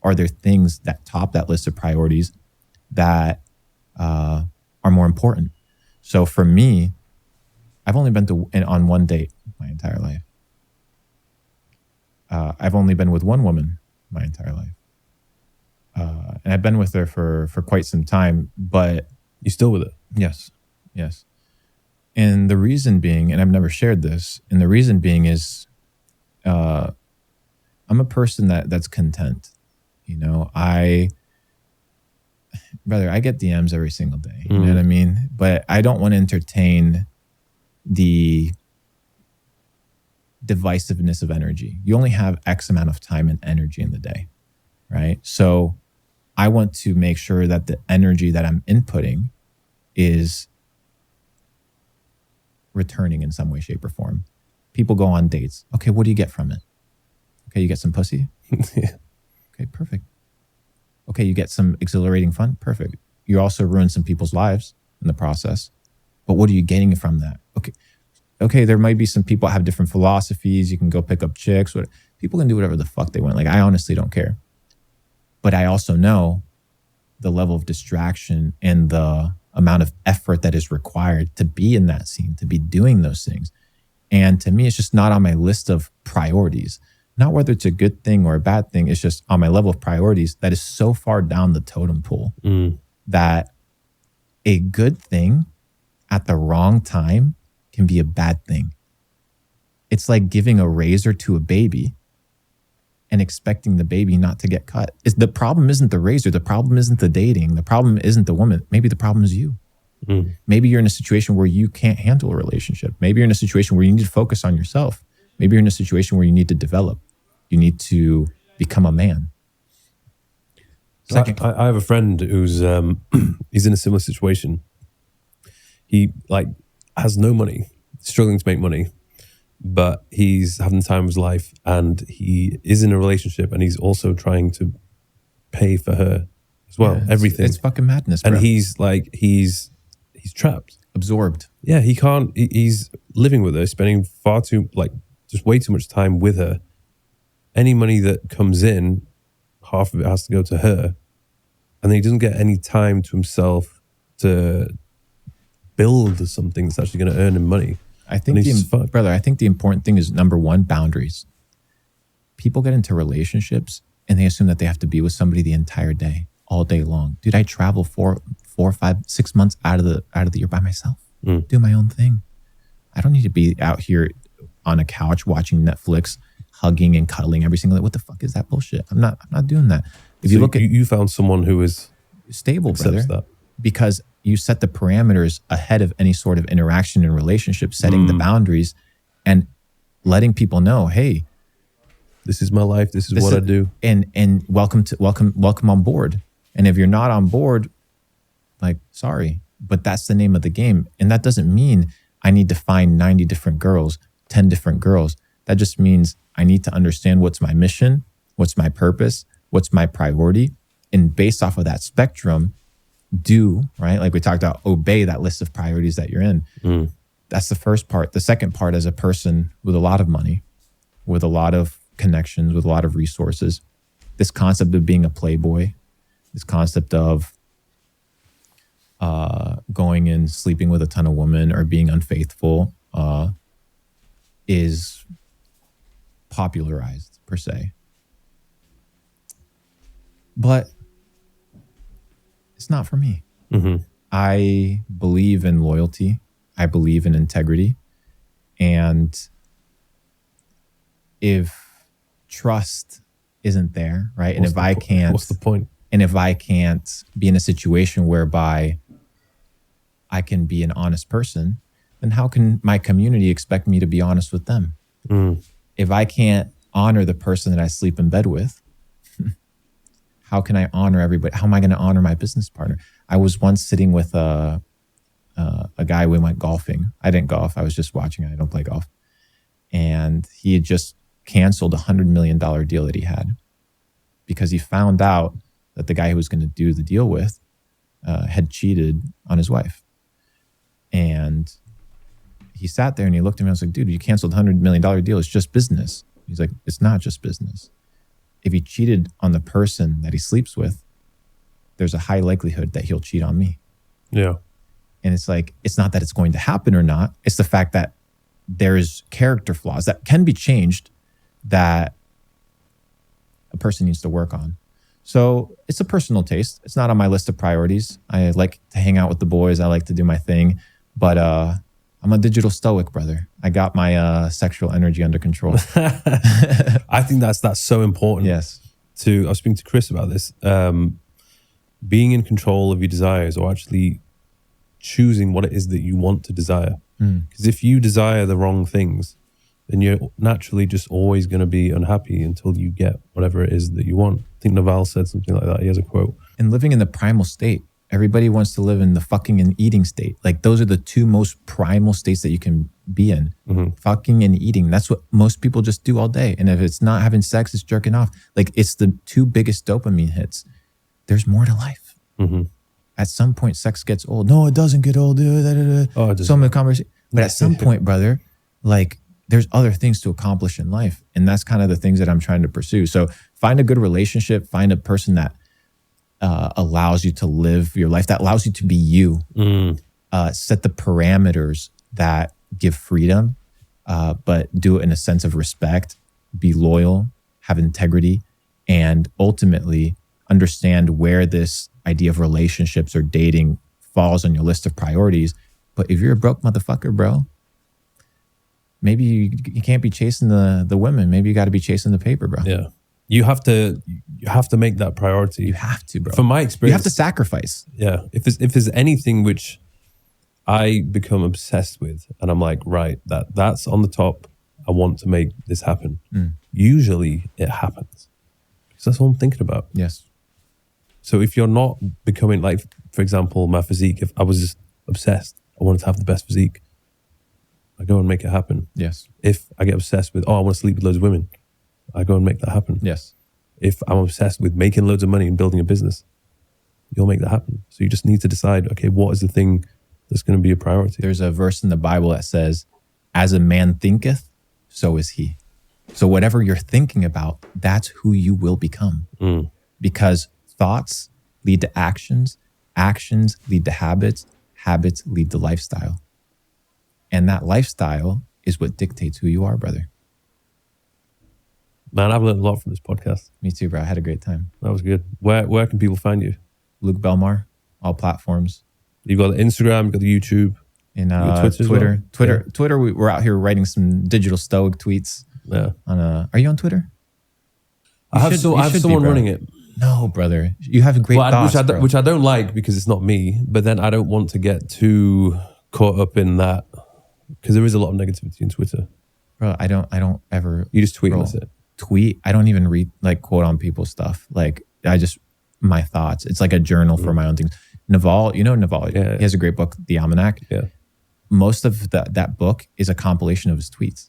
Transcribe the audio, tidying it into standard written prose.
are there things that top that list of priorities that are more important? So for me, I've only been on one date my entire life. I've only been with one woman my entire life. And I've been with her for quite some time, but... You still with it? Yes. And the reason being, and I've never shared this, and the reason being is I'm a person that's content. You know, brother, I get DMs every single day. You know what I mean? But I don't want to entertain the divisiveness of energy. You only have X amount of time and energy in the day, right? So I want to make sure that the energy that I'm inputting is returning in some way, shape, or form. People go on dates. Okay, what do you get from it? Okay, you get some pussy? Yeah. Okay, perfect. Okay, you get some exhilarating fun? Perfect. You also ruin some people's lives in the process. But what are you getting from that? Okay, there might be some people that have different philosophies. You can go pick up chicks. People can do whatever the fuck they want. Like, I honestly don't care. But I also know the level of distraction and the amount of effort that is required to be in that scene, to be doing those things. And to me, it's just not on my list of priorities. Not whether it's a good thing or a bad thing. It's just on my level of priorities that is so far down the totem pole that a good thing at the wrong time can be a bad thing. It's like giving a razor to a baby and expecting the baby not to get cut. The problem isn't the razor. The problem isn't the dating. The problem isn't the woman. Maybe the problem is you. Maybe you're in a situation where you can't handle a relationship. Maybe you're in a situation where you need to focus on yourself. Maybe you're in a situation where you need to develop. You need to become a man. Second, I have a friend who's he's in a similar situation. He has no money, struggling to make money, but he's having the time of his life, and he is in a relationship, and he's also trying to pay for her as well. Yeah, everything. It's fucking madness, bro. And he's trapped, absorbed. Yeah, he can't. He's living with her, spending just way too much time with her. Any money that comes in, half of it has to go to her, and then he doesn't get any time to himself to build something that's actually going to earn him money. I think I think the important thing is, number one, boundaries. People get into relationships and they assume that they have to be with somebody the entire day, all day long. Dude, I travel 4, 5, 6 months out of the year by myself, do my own thing. I don't need to be out here on a couch watching Netflix, hugging and cuddling every single day. What the fuck is that bullshit? I'm not doing that. If you look at, you found someone who is stable, brother, because you set the parameters ahead of any sort of interaction and relationship, setting the boundaries and letting people know, hey, this is my life. This is what I do. And welcome on board. And if you're not on board, sorry, but that's the name of the game. And that doesn't mean I need to find 90 different girls, 10 different girls. That just means I need to understand what's my mission, what's my purpose, what's my priority. And based off of that spectrum, right? Like we talked about, obey that list of priorities that you're in. That's the first part. The second part, as a person with a lot of money, with a lot of connections, with a lot of resources, this concept of being a playboy, this concept of going and sleeping with a ton of women or being unfaithful is popularized, per se. But it's not for me. I believe in loyalty. I believe in integrity. And if trust isn't there, right? And if I can't... What's the point? And if I can't be in a situation whereby I can be an honest person, then how can my community expect me to be honest with them? If I can't honor the person that I sleep in bed with, how can I honor everybody? How am I going to honor my business partner? I was once sitting with a guy. We went golfing. I didn't golf. I was just watching. I don't play golf. And he had just canceled a $100 million deal that he had because he found out that the guy who was going to do the deal with had cheated on his wife. And he sat there and he looked at me and I was like, dude, you canceled a $100 million deal. It's just business. He's like, it's not just business. if he cheated on the person that he sleeps with, there's a high likelihood that he'll cheat on me. Yeah. And it's like, it's not that it's going to happen or not. It's the fact that there's character flaws that can be changed that a person needs to work on. So it's a personal taste. It's not on my list of priorities. I like to hang out with the boys. I like to do my thing. But I'm a digital stoic, brother. I got my sexual energy under control. I think that's so important. Yes. I was speaking to Chris about this. Being in control of your desires, or actually choosing what it is that you want to desire. Because if you desire the wrong things, then you're naturally just always going to be unhappy until you get whatever it is that you want. I think Naval said something like that. He has a quote. And living in the primal state, everybody wants to live in the fucking and eating state. Like those are the two most primal states that you can be in. Fucking and eating. That's what most people just do all day. And if it's not having sex, it's jerking off. Like it's the two biggest dopamine hits. There's more to life. At some point, sex gets old. No, it doesn't get old. Oh, Some of the conversation. But at some point, brother, like there's other things to accomplish in life. And that's kind of the things that I'm trying to pursue. So find a good relationship, find a person that allows you to live your life, that allows you to be you. Set the parameters that give freedom, but do it in a sense of respect, be loyal, have integrity, and ultimately understand where this idea of relationships or dating falls on your list of priorities. But if you're a broke motherfucker, bro, maybe you can't be chasing the women. Maybe you got to be chasing the paper, bro. Yeah. You have to make that priority. You have to, bro. From my experience, you have to sacrifice. Yeah. If there's anything which I become obsessed with, and I'm like, right, that's on the top. I want to make this happen. Usually it happens because that's all I'm thinking about. Yes. So if you're not becoming, like, for example, my physique, if I was just obsessed, I wanted to have the best physique, I go and make it happen. Yes. If I get obsessed with, I want to sleep with loads of women, I go and make that happen. Yes. If I'm obsessed with making loads of money and building a business, you'll make that happen. So you just need to decide, okay, what is the thing that's going to be a priority? There's a verse in the Bible that says, as a man thinketh, so is he. So whatever you're thinking about, that's who you will become. Because thoughts lead to actions, actions lead to habits, habits lead to lifestyle. And that lifestyle is what dictates who you are, brother. Man, I've learned a lot from this podcast. Me too, bro. I had a great time. That was good. Where can people find you? Luke Belmar, all platforms. You've got the Instagram, you've got the YouTube. And Twitter. Twitter, we're out here writing some digital stoic tweets. Yeah. Are you on Twitter? I have someone running it. No, brother. You have great thoughts, which I don't like because it's not me, but then I don't want to get too caught up in that because there is a lot of negativity in Twitter. Bro, I don't ever. You just tweet and that's it. Tweet. I don't even read, like, quote on people's stuff. Like, my thoughts. It's like a journal for my own things. Naval, you know Naval. Yeah. He has a great book, The Almanac. Yeah. Most of that book is a compilation of his tweets.